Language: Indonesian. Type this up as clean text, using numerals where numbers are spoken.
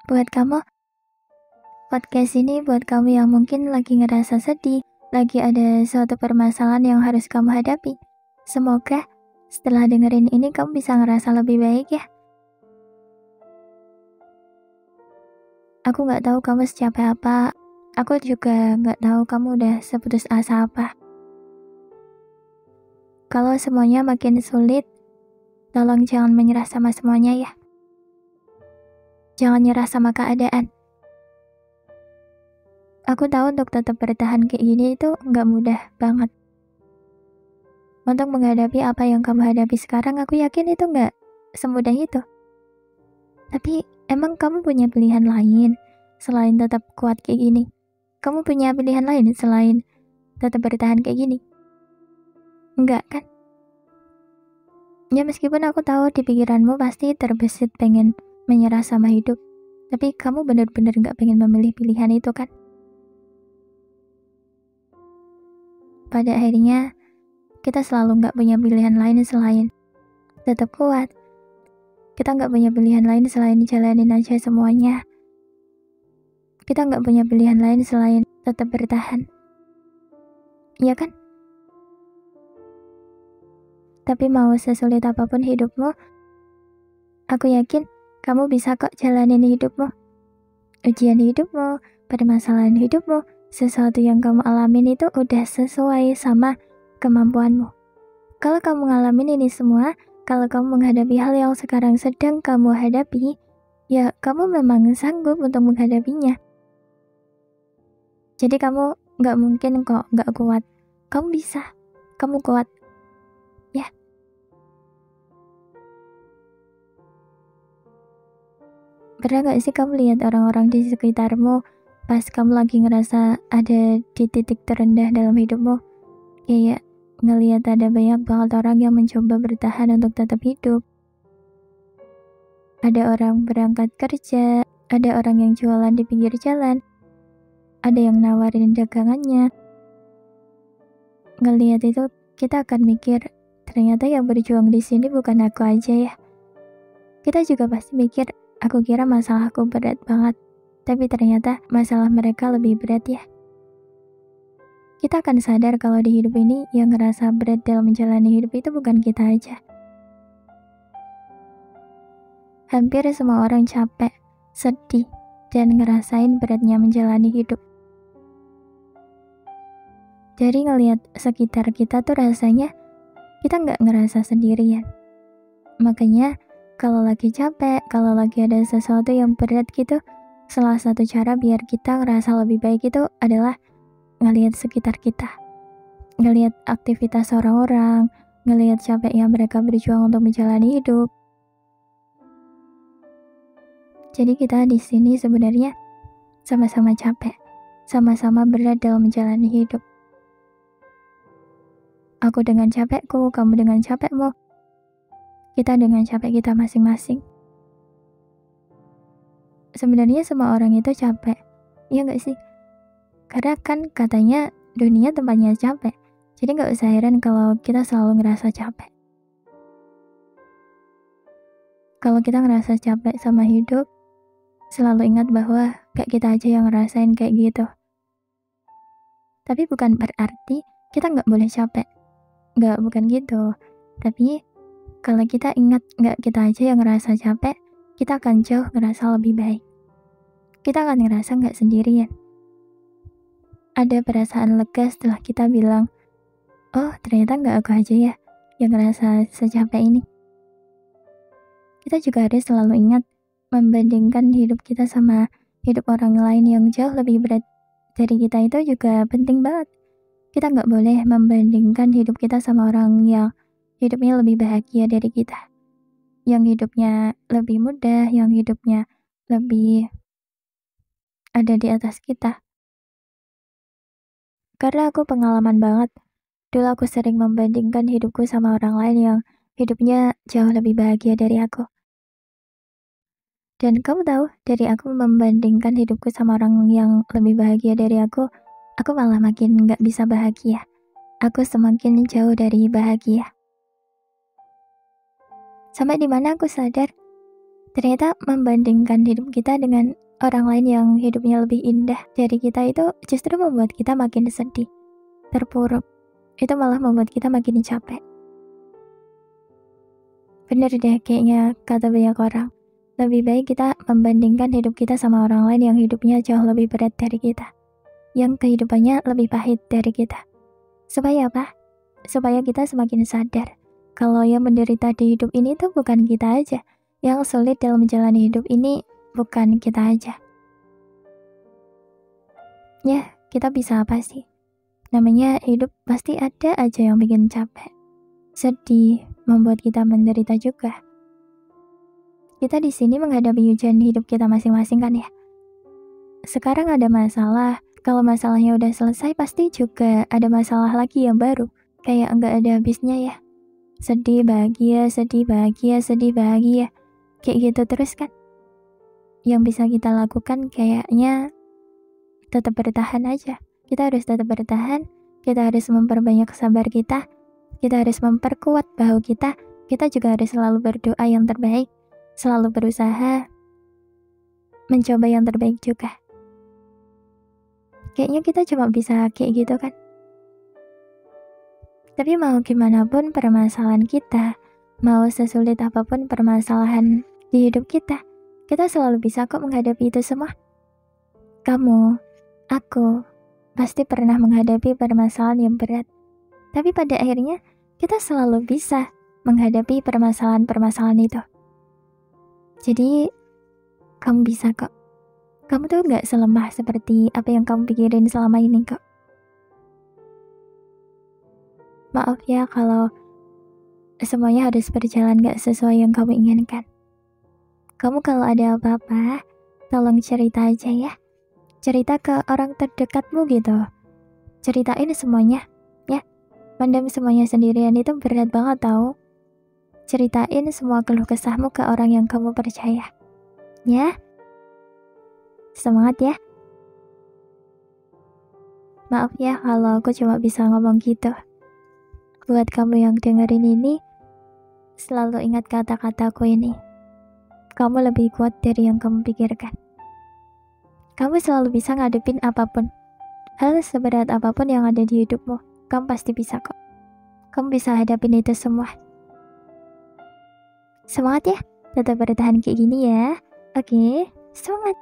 Buat kamu, podcast ini buat kamu yang mungkin lagi ngerasa sedih, lagi ada suatu permasalahan yang harus kamu hadapi. Semoga setelah dengerin ini kamu bisa ngerasa lebih baik ya. Aku gak tahu kamu secapek apa, aku juga gak tahu kamu udah seputus asa apa. Kalau semuanya makin sulit, tolong jangan menyerah sama semuanya ya. Jangan nyerah sama keadaan. Aku tahu untuk tetap bertahan kayak gini itu gak mudah banget. Untuk menghadapi apa yang kamu hadapi sekarang, aku yakin itu gak semudah itu. Tapi emang kamu punya pilihan lain selain tetap kuat kayak gini? Kamu punya pilihan lain selain tetap bertahan kayak gini? Enggak kan? Ya meskipun aku tahu di pikiranmu pasti terbesit pengen menyerah sama hidup. Tapi kamu benar-benar gak pengen memilih pilihan itu kan? Pada akhirnya, kita selalu gak punya pilihan lain selain tetap kuat. Kita gak punya pilihan lain selain jalanin aja semuanya. Kita gak punya pilihan lain selain tetap bertahan. Iya kan? Tapi mau sesulit apapun hidupmu, aku yakin kamu bisa kok jalanin hidupmu. Ujian hidupmu, permasalahan hidupmu, sesuatu yang kamu alamin itu udah sesuai sama kemampuanmu. Kalau kamu ngalamin ini semua, kalau kamu menghadapi hal yang sekarang sedang kamu hadapi, ya kamu memang sanggup untuk menghadapinya. Jadi kamu gak mungkin kok gak kuat. Kamu bisa, kamu kuat. Ya. Pernah gak sih kamu lihat orang-orang di sekitarmu pas kamu lagi ngerasa ada di titik terendah dalam hidupmu? Kayak ngelihat ada banyak banget orang yang mencoba bertahan untuk tetap hidup. Ada orang berangkat kerja, ada orang yang jualan di pinggir jalan, ada yang nawarin dagangannya. Ngelihat itu kita akan mikir, ternyata yang berjuang di sini bukan aku aja ya. Kita juga pasti mikir, aku kira masalahku berat banget, tapi ternyata masalah mereka lebih berat ya. Kita akan sadar kalau di hidup ini yang ngerasa berat dalam menjalani hidup itu bukan kita aja. Hampir semua orang capek, sedih, dan ngerasain beratnya menjalani hidup. Dari ngelihat sekitar kita tuh rasanya kita nggak ngerasa sendirian. Makanya kalau lagi capek, kalau lagi ada sesuatu yang berat gitu, salah satu cara biar kita ngerasa lebih baik itu adalah ngelihat sekitar kita, ngelihat aktivitas orang-orang, ngelihat capeknya mereka berjuang untuk menjalani hidup. Jadi kita di sini sebenarnya sama-sama capek, sama-sama berat dalam menjalani hidup. Aku dengan capekku, kamu dengan capekmu, kita dengan capek kita masing-masing. Sebenarnya semua orang itu capek, iya gak sih? Karena kan katanya dunia tempatnya capek, jadi gak usah heran kalau kita selalu ngerasa capek. Kalau kita ngerasa capek sama hidup, selalu ingat bahwa gak kita aja yang ngerasain kayak gitu. Tapi bukan berarti kita gak boleh capek. Gak, bukan gitu. Tapi kalau kita ingat gak kita aja yang ngerasa capek, kita akan jauh ngerasa lebih baik. Kita akan ngerasa gak sendirian. Ada perasaan lega setelah kita bilang, oh ternyata gak aku aja ya yang ngerasa secapek ini. Kita juga harus selalu ingat membandingkan hidup kita sama hidup orang lain yang jauh lebih berat dari kita itu juga penting banget. Kita gak boleh membandingkan hidup kita sama orang yang hidupnya lebih bahagia dari kita, yang hidupnya lebih mudah, yang hidupnya lebih ada di atas kita. Karena aku pengalaman banget, dulu aku sering membandingkan hidupku sama orang lain yang hidupnya jauh lebih bahagia dari aku. Dan kamu tahu, dari aku membandingkan hidupku sama orang yang lebih bahagia dari aku malah makin gak bisa bahagia. Aku semakin jauh dari bahagia. Sampai dimana aku sadar, Ternyata membandingkan hidup kita dengan orang lain yang hidupnya lebih indah dari kita itu justru membuat kita makin sedih, terpuruk. Itu malah membuat kita makin capek. Bener deh kayaknya kata banyak orang. Lebih baik kita membandingkan hidup kita sama orang lain yang hidupnya jauh lebih berat dari kita. Yang kehidupannya lebih pahit dari kita. Supaya apa? Supaya kita semakin sadar kalau yang menderita di hidup ini tuh bukan kita aja. Yang sulit dalam menjalani hidup ini bukan kita aja. Ya, kita bisa apa sih? Namanya hidup pasti ada aja yang bikin capek. Sedih, membuat kita menderita juga. Kita di sini menghadapi ujian hidup kita masing-masing kan ya. Sekarang ada masalah, kalau masalahnya udah selesai pasti juga ada masalah lagi yang baru. Kayak nggak ada habisnya ya. Sedih, bahagia, sedih, bahagia, sedih, bahagia. Kayak gitu terus kan. Yang bisa kita lakukan kayaknya tetap bertahan aja. Kita harus tetap bertahan, kita harus memperbanyak sabar kita harus memperkuat bahu kita juga harus selalu berdoa yang terbaik, selalu berusaha mencoba yang terbaik juga. Kayaknya kita cuma bisa kayak gitu kan. Tapi mau gimana pun permasalahan kita, mau sesulit apapun permasalahan di hidup kita selalu bisa kok menghadapi itu semua. Kamu, aku, pasti pernah menghadapi permasalahan yang berat. Tapi pada akhirnya, kita selalu bisa menghadapi permasalahan-permasalahan itu. Jadi, kamu bisa kok. Kamu tuh gak selemah seperti apa yang kamu pikirin selama ini kok. Maaf ya kalau semuanya harus berjalan gak sesuai yang kamu inginkan. Kamu kalau ada apa-apa, tolong cerita aja ya. Cerita ke orang terdekatmu gitu. Ceritain semuanya, ya. Pendam semuanya sendirian itu berat banget tau. Ceritain semua keluh kesahmu ke orang yang kamu percaya. Ya. Semangat ya. Maaf ya kalau aku cuma bisa ngomong gitu. Buat kamu yang dengerin ini, selalu ingat kata-kataku ini. Kamu lebih kuat dari yang kamu pikirkan. Kamu selalu bisa ngadepin apapun. Hal seberat apapun yang ada di hidupmu, kamu pasti bisa kok. Kamu bisa hadapin itu semua. Semangat ya, tetap bertahan kayak gini ya. Oke, semangat.